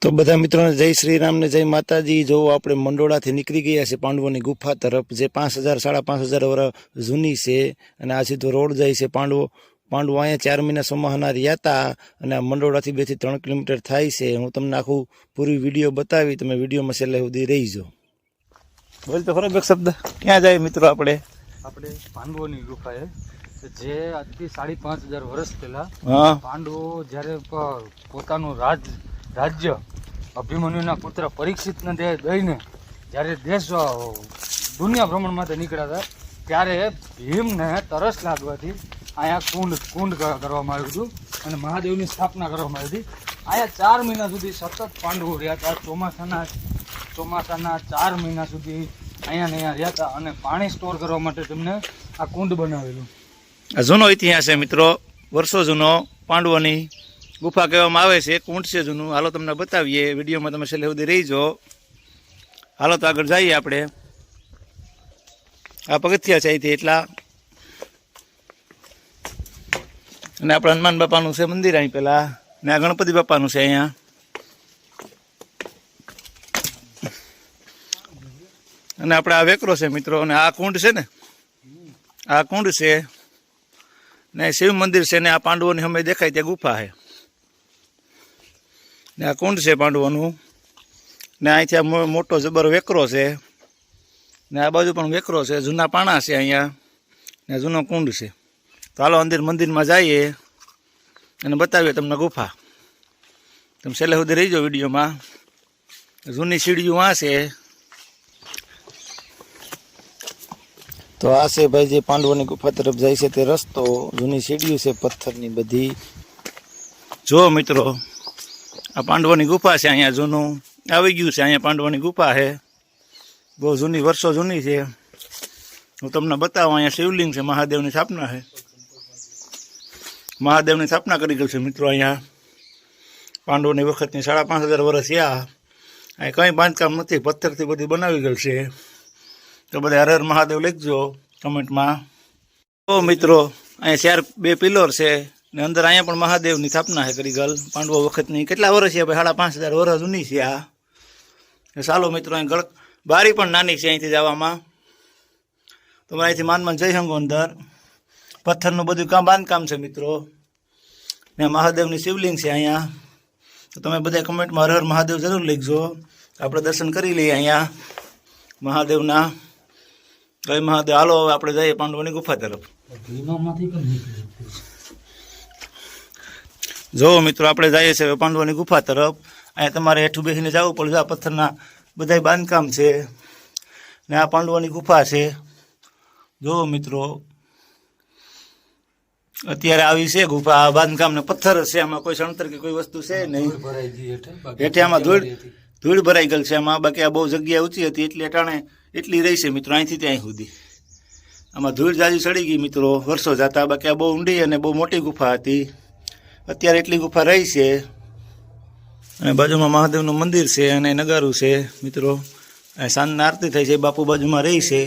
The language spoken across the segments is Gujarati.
તો બધા મિત્રોને જય શ્રી રામ ને જય માતાજી। જો આપણે મંડોળાથી નીકળી ગયા છે પાંડવોની ગુફા તરફ, જે 5000 5.5 વર્ષ જૂની છે અને આ સીધો રોડ જાય છે। પાંડવો અહીંયા 4 મહિના સોમાહના રહ્યા હતા અને આ મંડોળાથી 2 થી 3 કિલોમીટર થાય છે। હું તમને આખું પૂરી વિડીયો બતાવી, તમે વિડીયોમાં છેલ્લે સુધી રહીજો। બોલ તો ખરો એક શબ્દ, ક્યાં જાય મિત્રો? આપણે પાંડવોની ગુફાએ, જે આજથી 5.5 વર્ષ પહેલા પાંડવો જ્યારે પોતાનું રાજ્ય અભિમન્યુના પુત્ર પરીક્ષિતને દઈને જ્યારે દેશ દુનિયા ભ્રમણ માટે નીકળ્યા હતા, ત્યારે ભીમને તરસ લાગવાથી અહીંયા કુંડ કરવામાં આવ્યું હતું અને મહાદેવની સ્થાપના કરવામાં આવી હતી। અહીંયા 4 મહિના સુધી સતત પાંડવો રહ્યા હતા। ચોમાસાના 4 મહિના સુધી અહીંયા રહ્યા હતા અને પાણી સ્ટોર કરવા માટે તેમને આ કુંડ બનાવેલું। આ જૂનો ઇતિહાસ છે મિત્રો, વર્ષો જૂનો પાંડવોની ગુફા કહેવામાં આવે છે, કુંડ છે જૂનું। હાલો તમને બતાવીએ, વિડીયોમાં તમે છેલ્લે સુધી રહીજો। હાલો તો આગળ જઈએ આપણે। આ પગથિયા છે અહીંથી એટલા, અને આપણે હનુમાન બાપાનું છે મંદિર અહીં પેલા, ને આ ગણપતિ બાપાનું છે અહીંયા। અને આપણે આ વેકરો છે મિત્રો, અને આ કુંડ છે ને, આ કુંડ છે ને શિવ મંદિર છે ને આ પાંડવોની સામે દેખાય ત્યાં ગુફા છે ને આ કુંડ છે પાંડવોનું, ને અહીંથી આ મોટો જબર વેકરો છે ને આ બાજુ પણ વેકરો છે, જૂના પાણા છે અહીંયા ને જૂનો કુંડ છે। તો હાલો મંદિરમાં જઈએ અને બતાવીએ તમને ગુફા। તમે છેલ્લે સુધી રહીજો વિડીયોમાં। જૂની સીડીઓ આ છે, તો આ છે ભાઈ જે પાંડવોની ગુફા તરફ જાય છે તે રસ્તો। જૂની સીડીઓ છે પથ્થરની બધી। જો મિત્રો આ પાંડવોની ગુફા છે, અહીંયા જૂનું આવી ગયું છે, અહીંયા પાંડવોની ગુફા છે, બહુ જૂની, વર્ષો જૂની છે। હું તમને બતાવું, અહીંયા શિવલિંગ છે, મહાદેવની સ્થાપના છે, મહાદેવની સ્થાપના કરી ગયું છે મિત્રો। અહીંયા પાંડવોની વખતની 5.5 વર્ષ થયા, અહીં કંઈ બાંધકામ નથી, પથ્થરથી બધી બનાવી ગયેલ છે। તો બધા હર હર મહાદેવ લખજો કમેન્ટમાં। તો મિત્રો અહીંયા 2 પિલર છે ને અંદર અહીંયા પણ મહાદેવની સ્થાપના છે કરી ગયેલ પાંડવો વખતની। કેટલા વર્ષ છે ભાઈ? 5.5 વર્ષ જૂની છે આ। ચાલો મિત્રો, અહીં બારી પણ નાની છે અહીંથી જવામાં, તો અહીંથી માનમાં જઈ શકો અંદર। પથ્થરનું બધું બાંધકામ છે મિત્રો, ને મહાદેવની શિવલિંગ છે અહીંયા। તો તમે બધા કમેન્ટમાં હર હર મહાદેવ જરૂર લખજો। આપણે દર્શન કરી લઈએ અહીંયા મહાદેવના। જય મહાદેવ। હાલો આપણે જઈએ પાંડવોની ગુફા તરફ। જો મિત્રો આપણે જઈએ છીએ પાંડવોની ગુફા તરફ। અહીંયા તમારે હેઠું બેસીને જવું પડે, આ પથ્થરના બધા બાંધકામ છે ને આ પાંડવોની ગુફા છે। જો મિત્રો અત્યારે આવી છે ગુફા, આ બાંધકામ ને પથ્થર છે, આમાં કોઈ સણતર કે કોઈ વસ્તુ છે નહીં। હેઠે આમાં ધૂળ ભરાઈ ગયેલ છે આમાં, બાકી આ બહુ જગ્યા ઊંચી હતી એટલે અટાણે એટલી રહી છે મિત્રો, અહીંથી ત્યાં સુધી આમાં ધૂળ જાજી ચડી ગઈ મિત્રો વર્ષો જતા, બાકી આ બહુ ઊંડી અને બહુ મોટી ગુફા હતી। અત્યારે એટલી ગુફા રહી છે, અને બાજુમાં મહાદેવનું મંદિર છે અને નગારું છે મિત્રો। સાંજના આરતી થઈ છે, બાપુ બાજુમાં રહી છે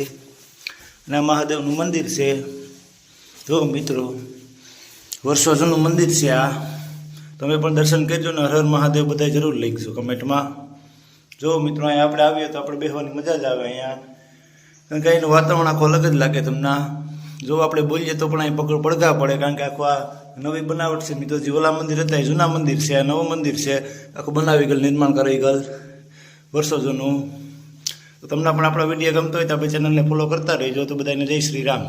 અને મહાદેવનું મંદિર છે। જો મિત્રો વર્ષો જૂનું મંદિર છે આ, તમે પણ દર્શન કરજો ને હર હર મહાદેવ બધા જરૂર લખજો કમેન્ટમાં। જો મિત્રો અહીંયા આપણે આવીએ તો આપણે બેસવાની મજા જ આવે અહીંયા, કારણ કે અહીંનું વાતાવરણ આખું અલગ જ લાગે તમને। જો આપણે બોલીએ તો પણ અહીં પડઘા પડે, કારણ કે આખું આ નવી બનાવટ છે મિત્રો। જે ઓલા મંદિર હતા એ જૂના મંદિર છે, આ નવું મંદિર છે, આખું બનાવી ગયેલ, નિર્માણ કરાવી ગયેલ વર્ષો જૂનું। તો તમને પણ આપણા વિડીયો ગમતો હોય તો આપણે ચેનલને ફોલો કરતા રહેજો। તો બધાને જય શ્રી રામ।